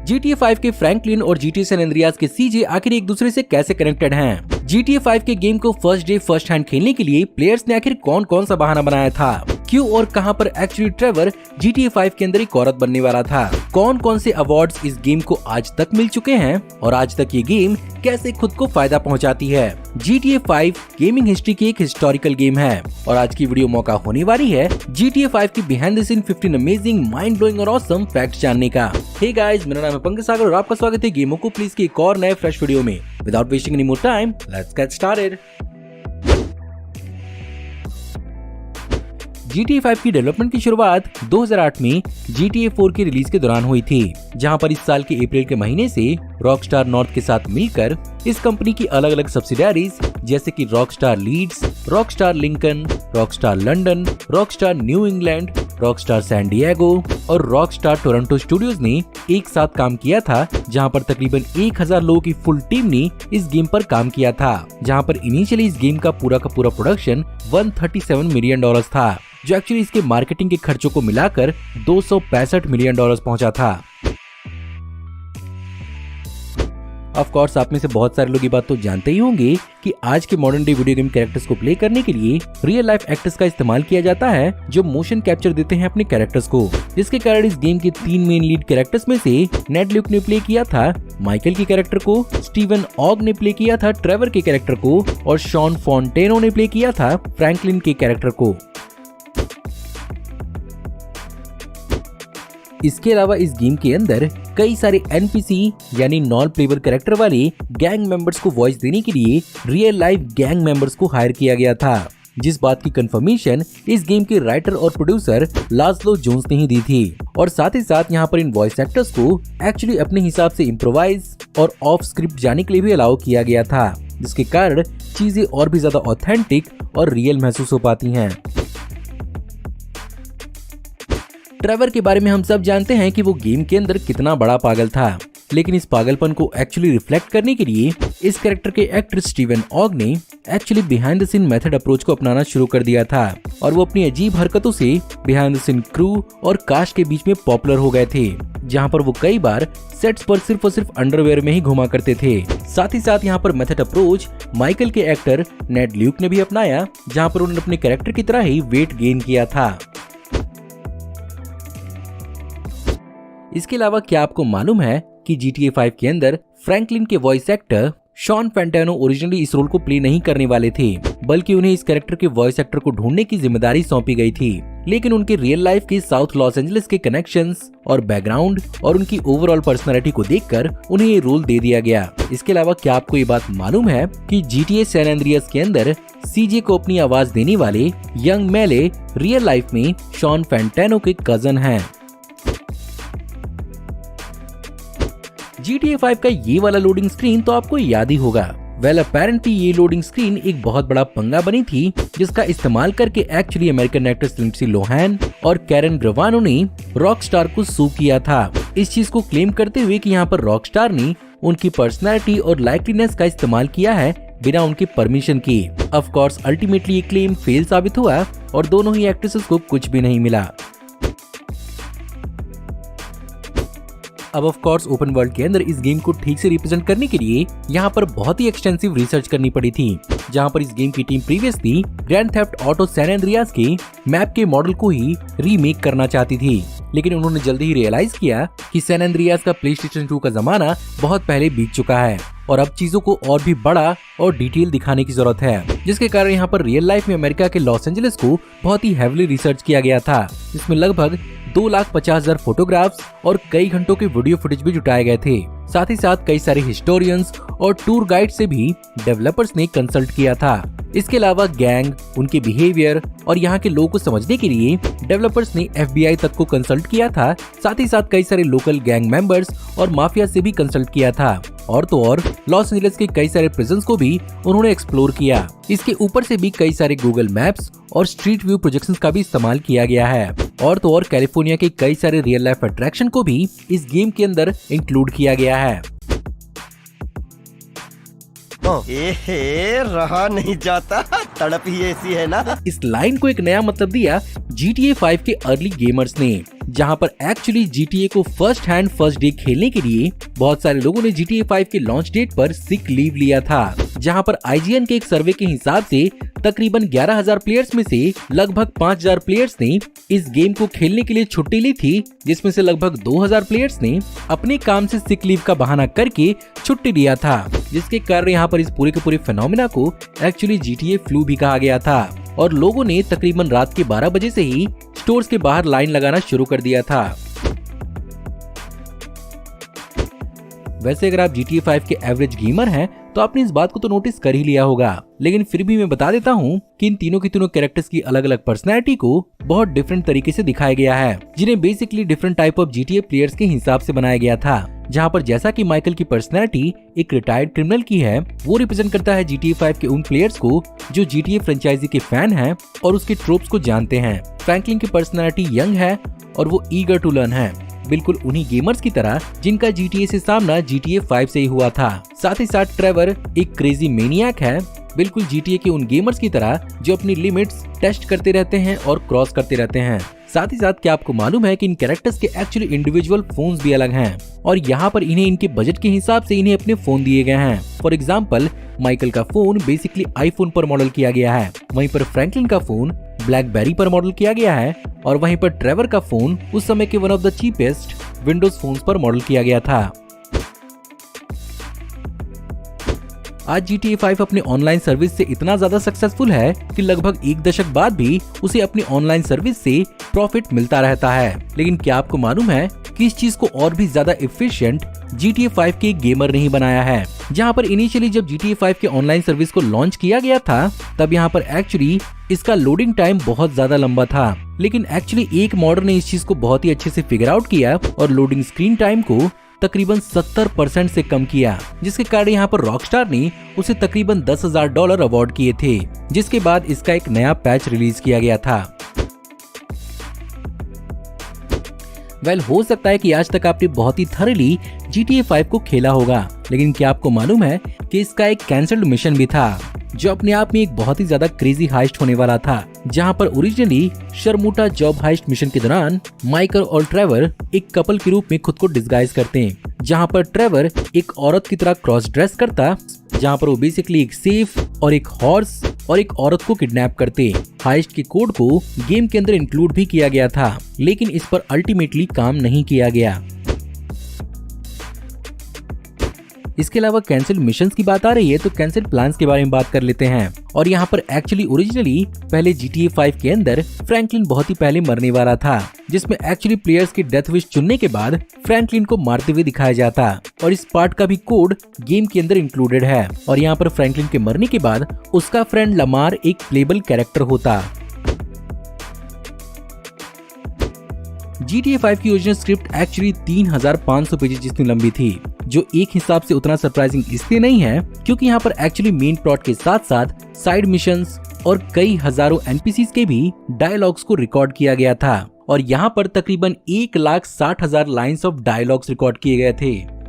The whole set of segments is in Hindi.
GTA 5 के फ्रैंकलिन और GTA सैन एंड्रियास के सीजे आखिर एक दूसरे से कैसे कनेक्टेड हैं? GTA 5 के गेम को फर्स्ट डे फर्स्ट हैंड खेलने के लिए प्लेयर्स ने आखिर कौन कौन सा बहाना बनाया था? क्यों और कहां पर एक्चुअली ट्रेवर GTA 5 के अंदर एक औरत बनने वाला था? कौन कौन से अवार्ड्स इस गेम को आज तक मिल चुके हैं और आज तक ये गेम कैसे खुद को फायदा पहुंचाती है? GTA 5 गेमिंग हिस्ट्री की एक हिस्टोरिकल गेम है और आज की वीडियो मौका होने वाली है GTA 5 की behind the scene 15 amazing mind blowing और ऑसम फैक्ट्स जानने का। हे गाइस, मेरा नाम है पंकज सागर और आपका स्वागत है गेमों को प्लीज की एक और नए फ्रेश वीडियो में। Without wasting any more time, let's get started. GTA 5 की डेवलपमेंट की शुरुआत 2008 में GTA 4 की रिलीज के दौरान हुई थी, जहां पर इस साल के अप्रैल के महीने से रॉकस्टार नॉर्थ के साथ मिलकर इस कंपनी की अलग अलग सब्सिडियरीज जैसे कि Rockstar Leeds, Rockstar Lincoln, Rockstar London, Rockstar New England, Rockstar San Diego और रॉकस्टार टोरंटो स्टूडियोज ने एक साथ काम किया था, जहां पर तकरीबन 1000 लोगों की फुल टीम ने इस गेम पर काम किया था, जहां पर इनिशियली इस गेम का पूरा प्रोडक्शन $137 मिलियन था, जो एक्चुअली इसके मार्केटिंग के खर्चों को मिलाकर $265 मिलियन पहुंचा था। ऑफ कोर्स आप में से बहुत सारे लोग ये बात तो जानते ही होंगे कि आज के modern day video game characters को प्ले करने के लिए रियल लाइफ एक्टर्स का इस्तेमाल किया जाता है, जो मोशन कैप्चर देते हैं अपने कैरेक्टर्स को, जिसके कारण इस गेम के 3 मेन लीड कैरेक्टर्स में से नेड ल्यूक ने प्ले किया था माइकल के कैरेक्टर को, स्टीवन ऑग ने प्ले किया था ट्रेवर के कैरेक्टर को और शॉन फॉन्टेनो ने प्ले किया था फ्रैंकलिन के कैरेक्टर को। इसके अलावा इस गेम के अंदर कई सारे NPC यानी नॉन प्लेयर कैरेक्टर वाले गैंग मेंबर्स को वॉइस देने के लिए रियल लाइफ गैंग मेंबर्स को हायर किया गया था, जिस बात की कंफर्मेशन इस गेम के राइटर और प्रोड्यूसर लास्लो जोन्स ने ही दी थी। और साथ ही साथ यहाँ पर इन वॉइस एक्टर्स को एक्चुअली अपने हिसाब से इम्प्रोवाइज और ऑफ स्क्रिप्ट जाने के लिए भी अलाउ किया गया था, जिसके कारण चीजें और भी ज्यादा ऑथेंटिक और रियल महसूस हो पाती हैं। ट्रेवर के बारे में हम सब जानते हैं कि वो गेम के अंदर कितना बड़ा पागल था, लेकिन इस पागलपन को एक्चुअली रिफ्लेक्ट करने के लिए इस कैरेक्टर के एक्टर स्टीवन ऑग ने actually behind the scene method approach को अपनाना शुरू कर दिया था और वो अपनी अजीब हरकतों से बिहाइंड द सीन क्रू और कास्ट के बीच में पॉपुलर हो गए थे, जहां पर वो कई बार सेट्स पर सिर्फ और सिर्फ अंडरवेयर में ही घुमा करते थे। साथ ही साथ यहाँ पर मेथड अप्रोच माइकल के एक्टर नेड ल्यूक ने भी अपनाया, जहाँ पर उन्होंने अपने कैरेक्टर की तरह ही वेट गेन किया था। इसके अलावा क्या आपको मालूम है कि GTA 5 के अंदर फ्रैंकलिन के वॉइस एक्टर शॉन फैंटानो ओरिजिनली इस रोल को प्ले नहीं करने वाले थे, बल्कि उन्हें इस कैरेक्टर के वॉइस एक्टर को ढूंढने की जिम्मेदारी सौंपी गई थी। लेकिन उनके रियल लाइफ के साउथ लॉस एंजलिस के कनेक्शंस और बैकग्राउंड और उनकी ओवरऑल पर्सनालिटी को देखकर उन्हें ये रोल दे दिया गया। इसके अलावा क्या आपको ये बात मालूम है कि GTA सैन एंड्रियास के अंदर CJ को अपनी आवाज देने वाले यंग मेले रियल लाइफ में शॉन फैंटानो के कजन हैं। GTA 5 का ये वाला लोडिंग स्क्रीन तो आपको याद ही होगा। वेल अपेरेंटली ये लोडिंग स्क्रीन एक बहुत बड़ा पंगा बनी थी, जिसका इस्तेमाल करके actually American actress Lindsay Lohan और कैरन ग्रेवानो ने रॉकस्टार को सू किया था, इस चीज को क्लेम करते हुए कि यहाँ पर रॉकस्टार ने उनकी पर्सनैलिटी और लाइकलीनेस का इस्तेमाल किया है बिना उनकी परमिशन के। ऑफ कोर्स अल्टीमेटली ये क्लेम फेल साबित हुआ और दोनों ही एक्ट्रेसेस को कुछ भी नहीं मिला। अब ऑफ कोर्स ओपन वर्ल्ड के अंदर इस गेम को ठीक से रिप्रेजेंट करने के लिए यहाँ पर बहुत ही एक्सटेंसिव रिसर्च करनी पड़ी थी, जहाँ पर इस गेम की team previously Grand Theft Auto San Andreas के मैप के मॉडल को ही रीमेक करना चाहती थी, लेकिन उन्होंने जल्दी ही रियलाइज किया कि सैन एंड्रियास का PlayStation 2 का जमाना बहुत पहले बीत चुका है और अब चीजों को और भी बड़ा और डिटेल दिखाने की जरूरत है, जिसके कारण यहाँ पर रियल लाइफ में अमेरिका के लॉस एंजलिस को बहुत ही हेविली रिसर्च किया गया था, जिसमें लगभग 2,50,000 फोटोग्राफ्स और कई घंटों के वीडियो फुटेज भी जुटाए गए थे। साथ ही साथ कई सारे हिस्टोरियंस और टूर गाइड से भी डेवलपर्स ने कंसल्ट किया था। इसके अलावा गैंग, उनके बिहेवियर और यहाँ के लोगों को समझने के लिए डेवलपर्स ने FBI तक को कंसल्ट किया था। साथ ही साथ कई सारे लोकल गैंग मेंबर्स और माफिया से भी कंसल्ट किया था और तो और लॉस एंजलिस के कई सारे प्रिजन्स को भी उन्होंने एक्सप्लोर किया। इसके ऊपर से भी कई सारे गूगल मैप्स और स्ट्रीट व्यू प्रोजेक्शंस का भी इस्तेमाल किया गया है और तो और कैलिफोर्निया के कई सारे रियल लाइफ अट्रैक्शन को भी इस गेम के अंदर इंक्लूड किया गया है। रहा नहीं जाता, तड़प ही ऐसी है ना। इस लाइन को एक नया मतलब दिया GTA 5 के अर्ली गेमर्स ने, जहां पर एक्चुअली GTA को फर्स्ट हैंड फर्स्ट डे खेलने के लिए बहुत सारे लोगों ने GTA 5 के लॉन्च डेट पर सिक लीव लिया था। जहां पर IGN के एक सर्वे के हिसाब से तकरीबन 11,000 प्लेयर्स में से लगभग 5,000 प्लेयर्स ने इस गेम को खेलने के लिए छुट्टी ली थी, जिसमें से लगभग 2,000 प्लेयर्स ने अपने काम से सिक लीव का बहाना करके छुट्टी लिया था, जिसके कारण यहाँ पर इस पूरे के पूरे फिनोमेना को एक्चुअली GTA फ्लू भी कहा गया था और लोगों ने तकरीबन रात के 12 बजे से ही स्टोर्स के बाहर लाइन लगाना शुरू कर दिया था। वैसे अगर आप GTA 5 के एवरेज गेमर हैं तो आपने इस बात को तो नोटिस कर ही लिया होगा, लेकिन फिर भी मैं बता देता हूँ कि इन तीनों की तीनों कैरेक्टर्स की अलग अलग पर्सनैलिटी को बहुत डिफरेंट तरीके से दिखाया गया है, जिन्हें basically different type of GTA players के हिसाब से बनाया गया था। जहाँ पर जैसा कि माइकल की पर्सनैलिटी एक रिटायर्ड क्रिमिनल की है, वो रिप्रेजेंट करता है GTA 5 के उन प्लेयर्स को जो GTA फ्रेंचाइजी के फैन हैं और उसके ट्रोप्स को जानते हैं। फ्रैंकलिन की पर्सनैलिटी यंग है और वो ईगर टू लर्न है, बिल्कुल उन्हीं गेमर्स की तरह जिनका GTA से सामना GTA 5 से ही हुआ था। साथ ही साथ ट्रेवर एक क्रेजी मेनियक है, बिल्कुल GTA के उन गेमर्स की तरह जो अपनी लिमिट्स टेस्ट करते रहते हैं और क्रॉस करते रहते हैं। साथ ही साथ क्या आपको मालूम है कि इन कैरेक्टर्स के एक्चुअली इंडिविजुअल फोन्स भी अलग हैं और यहाँ पर इन्हें इनके बजट के हिसाब से इन्हें अपने फोन दिए गए हैं। फॉर एग्जाम्पल माइकल का फोन बेसिकली आईफोन पर मॉडल किया गया है, वहीं पर फ्रैंकलिन का फोन ब्लैकबेरी पर मॉडल किया गया है और वहीं पर ट्रेवर का फोन उस समय के one of the cheapest Windows phones पर मॉडल किया गया था। आज GTA 5 अपने ऑनलाइन सर्विस से इतना ज्यादा सक्सेसफुल है कि लगभग एक दशक बाद भी उसे अपनी ऑनलाइन सर्विस से प्रॉफिट मिलता रहता है। लेकिन क्या आपको मालूम है कि इस चीज को और भी ज्यादा एफिशिएंट GTA 5 के गेमर ने ही बनाया है। जहां पर इनिशियली जब GTA 5 के ऑनलाइन सर्विस को लॉन्च किया गया था तब यहां पर एक्चुअली इसका लोडिंग टाइम बहुत ज्यादा लंबा था, लेकिन एक्चुअली एक मॉडर ने इस चीज को बहुत ही अच्छे से फिगर आउट किया और लोडिंग स्क्रीन टाइम को तकरीबन 70% से कम किया, जिसके कारण यहाँ पर रॉकस्टार ने उसे तकरीबन $10,000 अवार्ड किए थे, जिसके बाद इसका एक नया पैच रिलीज किया गया था। हो सकता है कि आज तक आपने बहुत ही थॉरली GTA 5 को खेला होगा, लेकिन क्या आपको मालूम है कि इसका एक कैंसल्ड मिशन भी था जो अपने आप में एक बहुत ही ज्यादा क्रेजी हाइस्ट होने वाला था, जहां पर ओरिजिनली शर्मुटा जॉब हाइस्ट मिशन के दौरान माइकल और ट्रेवर एक कपल के रूप में खुद को डिस्गाइज करते हैं, जहां पर ट्रेवर एक औरत की तरह क्रॉस ड्रेस करता, जहां पर वो बेसिकली एक सेफ और एक हॉर्स और एक औरत को किडनैप करते। हाइस्ट के कोड को गेम के अंदर इंक्लूड भी किया गया था, लेकिन इस पर अल्टीमेटली काम नहीं किया गया। इसके अलावा कैंसिल मिशंस की बात आ रही है तो कैंसिल प्लान्स के बारे में बात कर लेते हैं। और यहाँ पर एक्चुअली ओरिजिनली पहले GTA 5 के अंदर फ्रैंकलिन बहुत ही पहले मरने वाला था, जिसमें एक्चुअली प्लेयर्स की डेथ विश चुनने के बाद फ्रैंकलिन को मारते हुए दिखाया जाता और इस पार्ट का भी कोड गेम के अंदर इंक्लूडेड है। और यहाँ पर फ्रैंकलिन के मरने के बाद उसका फ्रेंड लमार एक प्लेबल कैरेक्टर होता। GTA 5 की ओरिजिनल स्क्रिप्ट एक्चुअली 3,500 पेजेस जितनी लंबी थी, जो एक हिसाब से उतना सरप्राइजिंग इसलिए नहीं है क्योंकि यहाँ पर एक्चुअली मेन प्लॉट के साथ साथ साइड मिशंस और कई हजारों NPCs के भी डायलॉग्स को रिकॉर्ड किया गया था और यहाँ पर तकरीबन 1,60,000 लाइन्स ऑफ डायलॉग्स रिकॉर्ड किए गए थे।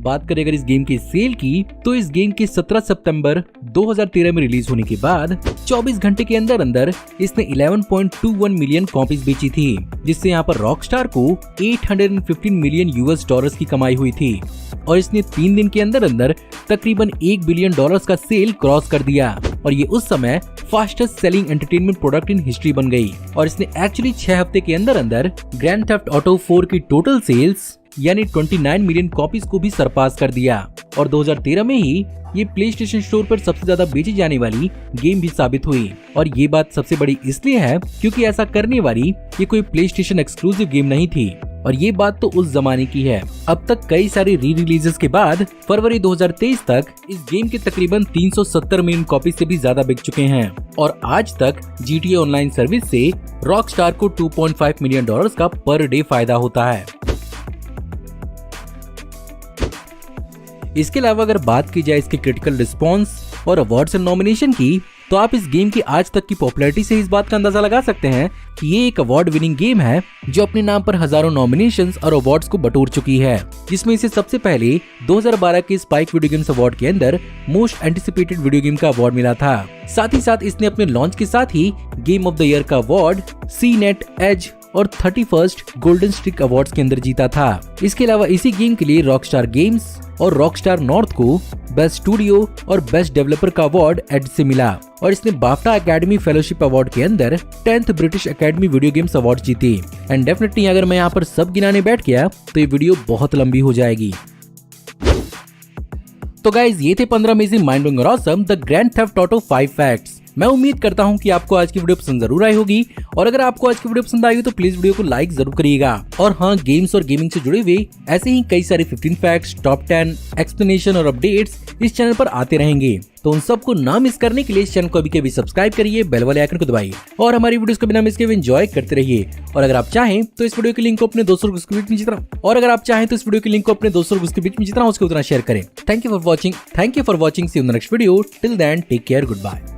बात करें अगर इस गेम की सेल की तो इस गेम के 17 सितंबर 2013 में रिलीज होने के बाद 24 घंटे के अंदर अंदर इसने 11.21 मिलियन कॉपीज बेची थी, जिससे यहाँ पर रॉकस्टार को 815 मिलियन US की कमाई हुई थी और इसने 3 दिन के अंदर अंदर तकरीबन $1 बिलियन का सेल क्रॉस कर दिया और ये उस समय fastest selling entertainment product in history बन गई। और इसने एक्चुअली 6 हफ्ते के अंदर अंदर ग्रैंड थेफ्ट ऑटो 4 की टोटल सेल्स यानी 29 मिलियन कॉपीज को भी सरपास कर दिया और 2013 में ही ये प्लेस्टेशन स्टोर पर सबसे ज्यादा बेची जाने वाली गेम भी साबित हुई। और ये बात सबसे बड़ी इसलिए है क्योंकि ऐसा करने वाली ये कोई प्लेस्टेशन एक्सक्लूसिव गेम नहीं थी और ये बात तो उस जमाने की है। अब तक कई सारी री रिलीजेस के बाद फरवरी 2023 तक इस गेम के तकरीबन 370 मिलियन कॉपी से भी ज्यादा बिक चुके हैं और आज तक GTA ऑनलाइन सर्विस से रॉकस्टार को $2.5 मिलियन का पर डे फायदा होता है। इसके अलावा अगर बात की जाए इसके क्रिटिकल रिस्पॉन्स और अवार्ड्स एंड नॉमिनेशन की तो आप इस गेम की आज तक की पॉपुलैरिटी से इस बात का अंदाजा लगा सकते हैं कि ये एक अवार्ड विनिंग गेम है जो अपने नाम पर हजारों नॉमिनेशंस और अवार्ड्स को बटोर चुकी है, जिसमें इसे सबसे पहले 2012 के स्पाइक वीडियो गेम्स अवार्ड के अंदर मोस्ट एंटिसिपेटेड वीडियो गेम का अवार्ड मिला था। साथ ही साथ इसने अपने लॉन्च के साथ ही गेम ऑफ द ईयर का अवार्ड CNET एज और 31st गोल्डन स्टिक अवार्ड्स के अंदर जीता था। इसके अलावा इसी गेम के लिए रॉकस्टार गेम्स और रॉकस्टार नॉर्थ को बेस्ट स्टूडियो और बेस्ट डेवलपर का अवार्ड एड से मिला और इसने बाफ्टा एकेडमी फेलोशिप अवार्ड के अंदर 10th British academy video games award जीते। एंड डेफिनेटली अगर मैं यहाँ पर सब गिनाने बैठ गया तो ये वीडियो बहुत लंबी हो जाएगी। तो गाइज ये थे 15 अमेजिंग माइंड ब्लोइंग और awesome the grand Theft auto 5 facts. मैं उम्मीद करता हूं कि आपको आज की वीडियो पसंद जरूर आई होगी और अगर आपको आज की वीडियो पसंद आई हो तो प्लीज वीडियो को लाइक जरूर करिएगा। और हाँ, गेम्स और गेमिंग से जुड़े हुए ऐसे ही कई सारे 15 फैक्ट्स, टॉप 10, एक्सप्लेनेशन और अपडेट्स इस चैनल पर आते रहेंगे, तो उन सबको ना मिस करने के लिए इस चैनल को अभी के अभी सब्सक्राइब करिए, बेल वाले आइकन को दबाइए और हमारी वीडियोस को बिना मिस किए एंजॉय करते रहिए। और अगर आप चाहें तो इस वीडियो के लिंक को अपने दोस्तों के बीच में जितना हो सके उतना शेयर करें। Thank you for watching. See you in the next video. Till then take care, good bye.